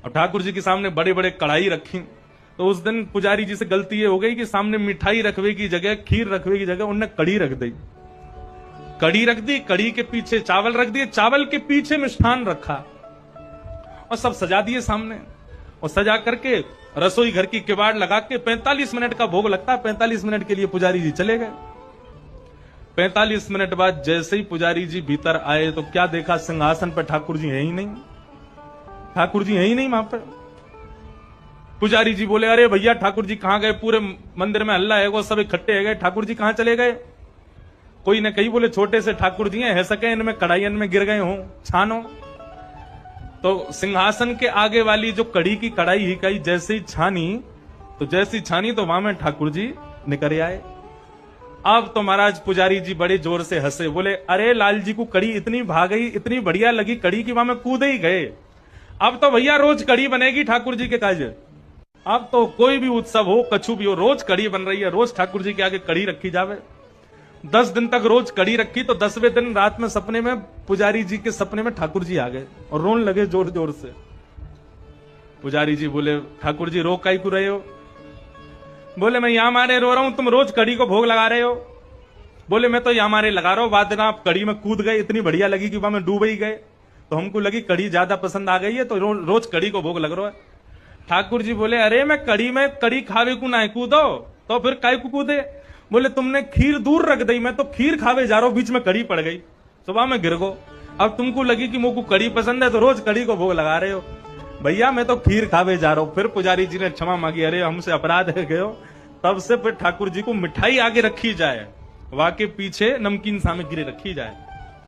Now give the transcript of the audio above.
और ठाकुर जी के सामने बड़े बड़े कढ़ाई रखी। तो उस दिन पुजारी जी से गलती ये हो गई कि सामने मिठाई रखवे की जगह, खीर रखवे की जगह उनने कड़ी रख दी। कड़ी रख दी, कड़ी के पीछे चावल रख दिए, चावल के पीछे मिष्ठान रखा और सब सजा दिए सामने। और सजा करके रसोई घर की किवाड़ लगा के 45 मिनट का भोग लगता है, 45 मिनट के लिए पुजारी जी चले गए। 45 मिनट बाद जैसे ही पुजारी जी भीतर आए तो क्या देखा, सिंहासन पर ठाकुर जी है ही नहीं। ठाकुर जी है ही नहीं वहां पर। पुजारी जी बोले, अरे भैया ठाकुर जी कहां गए? पूरे मंदिर में हल्ला है, वो सब इकट्ठे है गए, ठाकुर जी कहां चले गए? कोई ने कही, बोले छोटे से ठाकुर जी है सके इनमें कढ़ाइयन में गिर गए हों, छानो। तो सिंहासन के आगे वाली जो कड़ी की कढ़ाई ही कही जैसे ही छानी, तो वहां में ठाकुर जी निकल आए। अब तो महाराज पुजारी जी बड़े जोर से हंसे, बोले अरे लाल जी को कड़ी इतनी भाग गई, इतनी बढ़िया लगी कड़ी की, वहां में कूद ही गए। अब तो भैया रोज कड़ी बनेगी ठाकुर जी के काज। अब तो कोई भी उत्सव हो, कछु भी हो, रोज कड़ी बन रही है, रोज ठाकुर जी के आगे कड़ी रखी जावे। 10 दिन तक रोज कड़ी रखी, तो 10वें दिन रात में सपने में पुजारी जी के सपने में ठाकुर जी आ गए और रोने लगे जोर जोर से। पुजारी जी बोले, ठाकुर जी रो काई को रहे हो? बोले मैं यहां मारे रो रहा हूं, तुम रोज कड़ी को भोग लगा रहे हो। बोले मैं तो यहां मारे लगा रहा हूं, बाद में आप कड़ी में कूद गए, इतनी बढ़िया लगी कि वहां में डूब ही गए, तो हमको लगी कड़ी ज्यादा पसंद आ गई है, तो रोज कड़ी को भोग लग रहा है। ठाकुर जी बोले, अरे मैं कड़ी खावे को ना कूदो, तो फिर काय को कूदे? बोले तुमने खीर दूर रख दी, मैं तो खीर खावे जा रहा हूं, बीच में कड़ी पड़ गई, सुबह में गिर गो। अब तुमको लगी कि मुझको कड़ी पसंद है, तो रोज कड़ी को भोग लगा रहे हो। भैया मैं तो खीर खावे जा रहा हूं। फिर पुजारी जी ने क्षमा मांगी, अरे हमसे अपराध है गयो। तब से फिर ठाकुर जी को मिठाई आगे रखी जाए, वहां के पीछे नमकीन सामग्री रखी जाए।